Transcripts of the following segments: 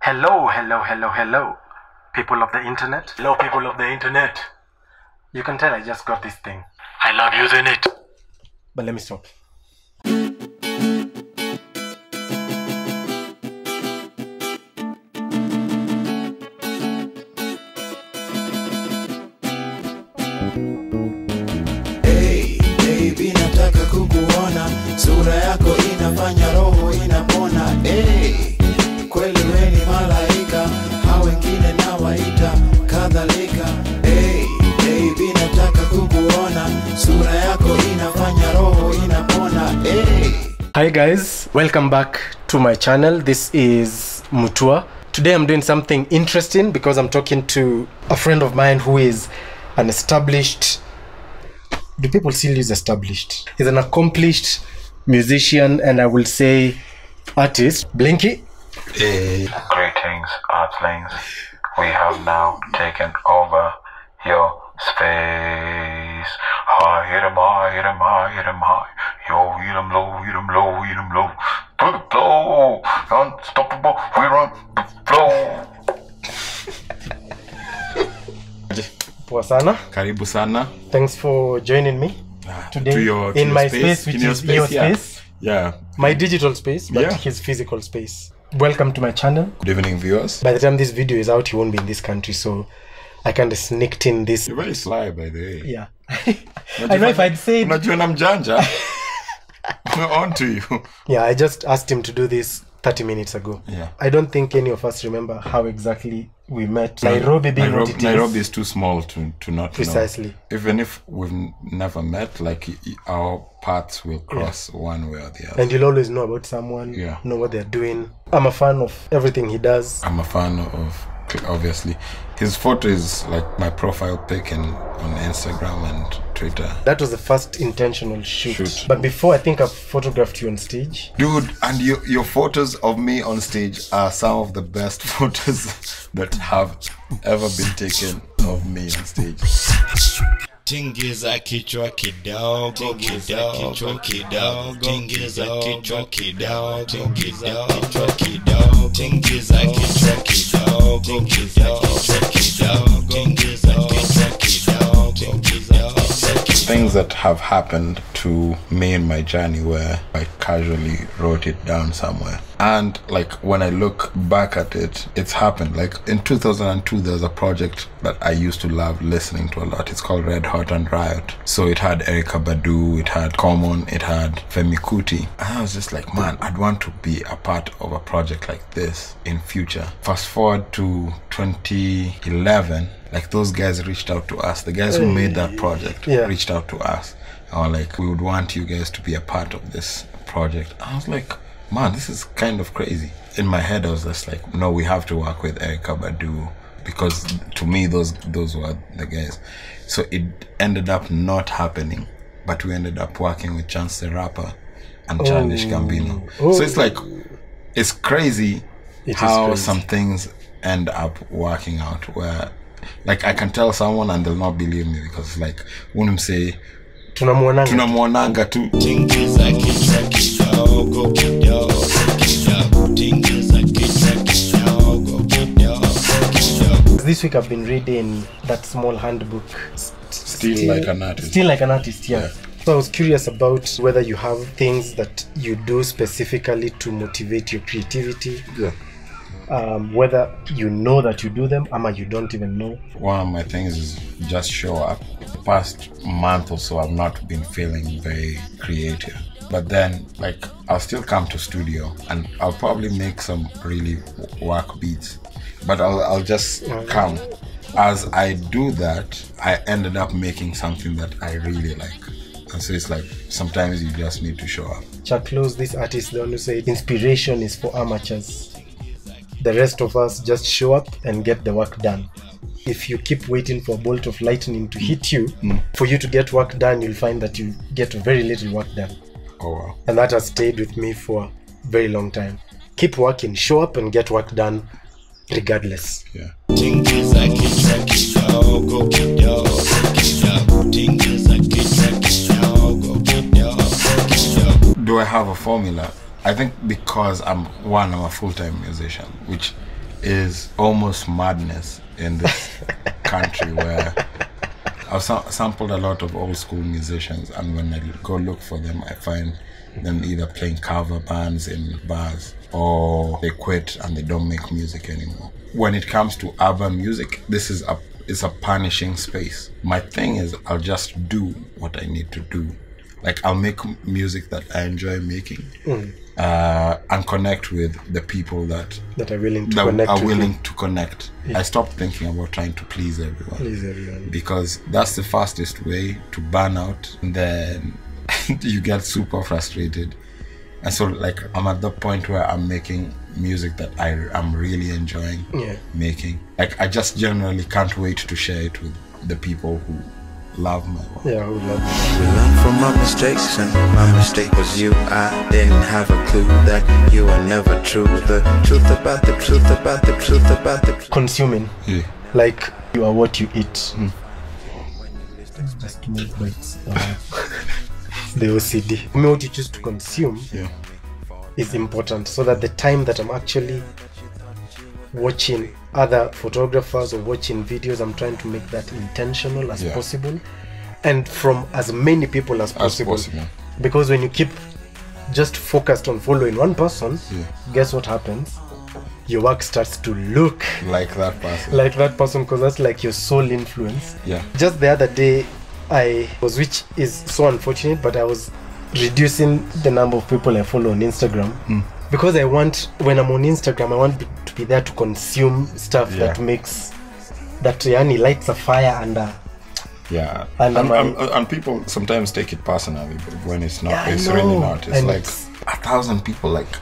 Hello, hello, hello, hello, people of the internet. Hello, people of the internet. You can tell I just got this thing. I love using it. But let me stop. Hey, baby, nataka kukuona. Sura yako inafanya roho inapona. Hey, kweli wewe ni malaika, hao wengine nawaita kadhalika. Hey, baby, nataka kukuona. Sura yako inafanya roho inapona. Hey. Hi guys, welcome back to my channel. This is Mutua. Today I'm doing something interesting because I'm talking to a friend of mine who is an established, do people still use established? He's an accomplished musician and I will say artist. Blinky. Greetings, Artlings. We have now taken over your space. High, hit 'em high, hit 'em high, hit 'em high. Yo, hit 'em low, hit 'em low, hit 'em low. To the flow, unstoppable, we run the flow. Poa sana. Karibu sana. Thanks for joining me today to your my space, space, which is your space. Yeah. My digital space, but Yeah. his physical space. Welcome to my channel. Good evening, viewers. By the time this video is out, he won't be in this country, so I kind of sneaked in this. You're very sly, by the way. Yeah. I know if I'd said... Unajua na mjanja. We're on to you. Yeah, I just asked him to do this 30 minutes ago. Yeah. I don't think any of us remember how exactly we met. Nairobi being what it is. Nairobi is too small to not Precisely. know. Even if we've never met, like our paths will cross one way or the other. And you'll always know about someone, Yeah. know what they're doing. I'm a fan of everything he does. I'm a fan of, obviously. His photo is like my profile pic on Instagram and Twitter. That was the first intentional shoot. Shoot. But before, I think I've photographed you on stage. Dude, and your photos of me on stage are some of the best photos that have ever been taken of me on stage. Tingiza kichwa kidogo, tingiza kichwa kidogo, tingiza kichwa kidogo, tingiza kichwa kidogo, tingiza kichwa kidogo, tingiza kichwa kidogo, tingiza kichwa kidogo, tingiza. Things that have happened to me in my journey where I casually wrote it down somewhere. And like when I look back at it, it's happened. Like in 2002, there was a project that I used to love listening to a lot. It's called Red Hot and Riot. So it had Erykah Badu, it had Common, it had Femi Kuti. And I was just like, man, I'd want to be a part of a project like this in future. Fast forward to 2011, like those guys reached out to us. The guys who made that project reached out to us. And were like, we would want you guys to be a part of this project. I was like, man, this is kind of crazy. In my head, I was just like, no, we have to work with Erykah Badu because to me, those were the guys. So it ended up not happening, but we ended up working with Chance the Rapper and Childish Gambino. So it's like, it's crazy how some things end up working out where, like, I can tell someone and they'll not believe me because it's like, wouldn't say, tunamuonanga tu. Tingiza kichwa kidogo, kidogo, kidogo, tingiza kichwa kidogo, kidogo, kidogo. This week I've been reading that small handbook. Still like an artist. Still like an artist, yeah. So I was curious about whether you have things that you do specifically to motivate your creativity. Yeah. Whether you know that you do them or you don't even know. One of my things is just show up. The past month or so I've not been feeling very creative, but then like I'll still come to studio and I'll probably make some really work beats, but I'll just come. As I do that, I ended up making something that I really like. And so it's like sometimes you just need to show up. Chuck Close, this artist, the one who said inspiration is for amateurs. The rest of us just show up and get the work done. If you keep waiting for a bolt of lightning to hit you, for you to get work done, you'll find that you get very little work done. Oh wow. And that has stayed with me for a very long time. Keep working, show up and get work done regardless. Yeah. Tingiza kichwa kidogo, kidogo, kidogo, tingiza kichwa kidogo, kidogo, kidogo. Do I have a formula? I think because I'm a full-time musician, which is almost madness in this country where I've sampled a lot of old school musicians, and when I go look for them, I find them either playing cover bands in bars or they quit and they don't make music anymore. When it comes to urban music, this is it's a punishing space. My thing is I'll just do what I need to do. Like I'll make music that I enjoy making and connect with the people that are willing to connect. Yeah. I stopped thinking about trying to please everyone. Because that's the fastest way to burn out. And then you get super frustrated. And so like I'm at the point where I'm making music that I'm really enjoying making. Like I just generally can't wait to share it with the people who love my work. Yeah, who love me. We learn from our mistakes, and my mistake was you. I didn't have a clue that you are never true. The truth about the truth about the truth about the consuming. Yeah. Like you are what you eat. Just make bites. The OCD. I mean, what you choose to consume is important, so that the time that I'm actually watching other photographers or watching videos, I'm trying to make that intentional as possible, and from as many people as possible. Because when you keep just focused on following one person, guess what happens? Your work starts to look like that person. Because that's like your sole influence. Yeah. Just the other day which is so unfortunate, but I was reducing the number of people I follow on Instagram because I want, when I'm on Instagram, I want to be there to consume stuff that makes that lights a fire under. Yeah, and people sometimes take it personally, but when it's not, it's really not. It's like 1,000 people. Like,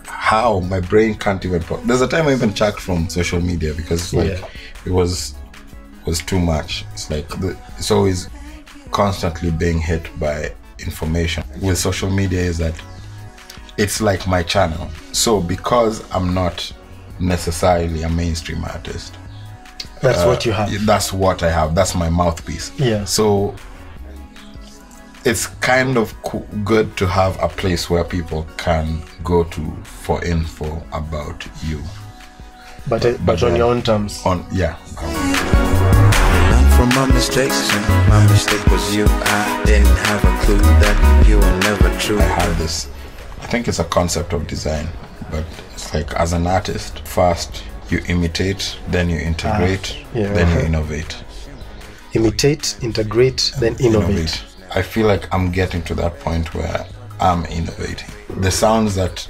how my brain can't even. There's a time I even checked from social media because it was too much. It's like it's always constantly being hit by information. With social media is that it's like my channel. So because I'm not necessarily a mainstream artist, that's what you have. That's what I have. That's my mouthpiece. Yeah. So it's kind of good to have a place where people can go to for info about you. But on your own terms. From my mistakes, and my mistake was you. I didn't have a clue that you were never true. I had this, I think it's a concept of design, but it's like as an artist, first you imitate, then you integrate, then you innovate. Imitate, integrate, then innovate. I feel like I'm getting to that point where I'm innovating. The sounds that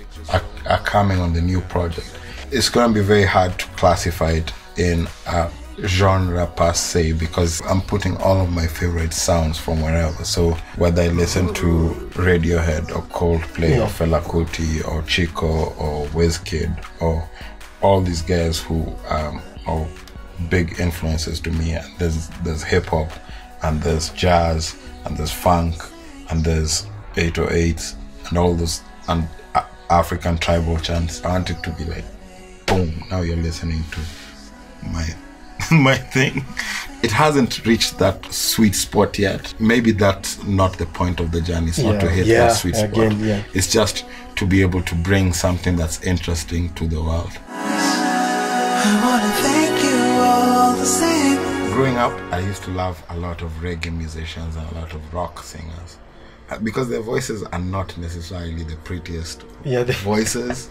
are coming on the new project, it's going to be very hard to classify it in a genre per se, because I'm putting all of my favorite sounds from wherever. So whether I listen to Radiohead or Coldplay or Fela Kuti or Chico or Wizkid or all these guys who are big influences to me, and there's hip hop and there's jazz and there's funk and there's 808s and all those and African tribal chants. I want it to be like, boom, now you're listening to my thing. It hasn't reached that sweet spot yet. Maybe that's not the point of the journey. It's not to hit that sweet spot. It's just to be able to bring something that's interesting to the world. I wanna thank you all the same. Growing up, I used to love a lot of reggae musicians and a lot of rock singers, because their voices are not necessarily the prettiest voices,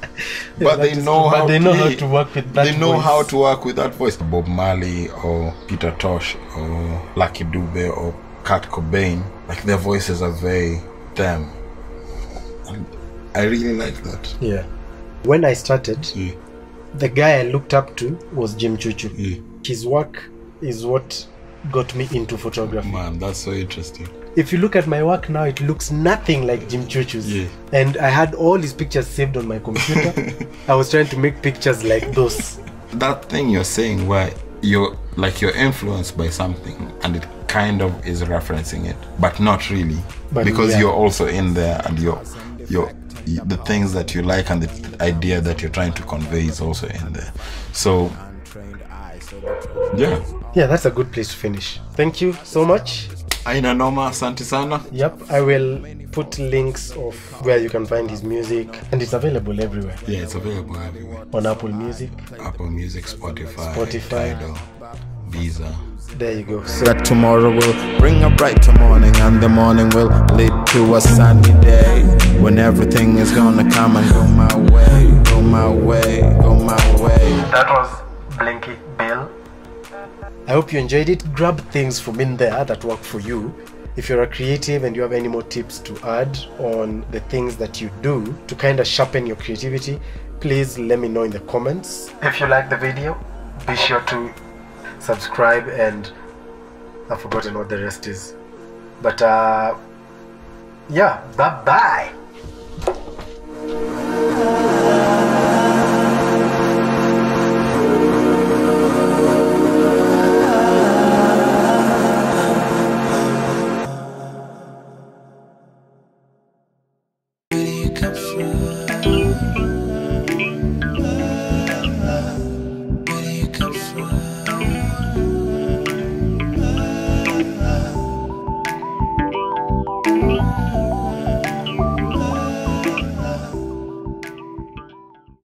but they know how to work with that. They know how to work with that voice. Bob Marley or Peter Tosh or Lucky Dube or Kurt Cobain, like their voices are very them. And I really like that. Yeah. When I started, the guy I looked up to was Jim Chuchu. His work is what got me into photography. Man, that's so interesting. If you look at my work now, it looks nothing like Jim Chuchu's. And I had all his pictures saved on my computer. I was trying to make pictures like those. That thing you're saying where you're influenced by something and it kind of is referencing it, but not really, because you're also in there, and the things that you like and the idea that you're trying to convey is also in there. So yeah, that's a good place to finish. Thank you so much. Aina noma, asante sana. Yep, I will put links of where you can find his music, and it's available everywhere. Yeah, it's available everywhere. On Apple Music, Apple Music, Spotify, Spotify. Tidal, Deezer. There you go. So That tomorrow will bring a brighter morning, and the morning will lead to a sunny day when everything is gonna come and go my way, go my way, go my way. that was Blinky Bill. I hope you enjoyed it. Grab things from in there that work for you. If you're a creative and you have any more tips to add on the things that you do to kind of sharpen your creativity, please let me know in the comments. If you like the video, be sure to subscribe, and I've forgotten what the rest is. But yeah, bye-bye. Where do you come from?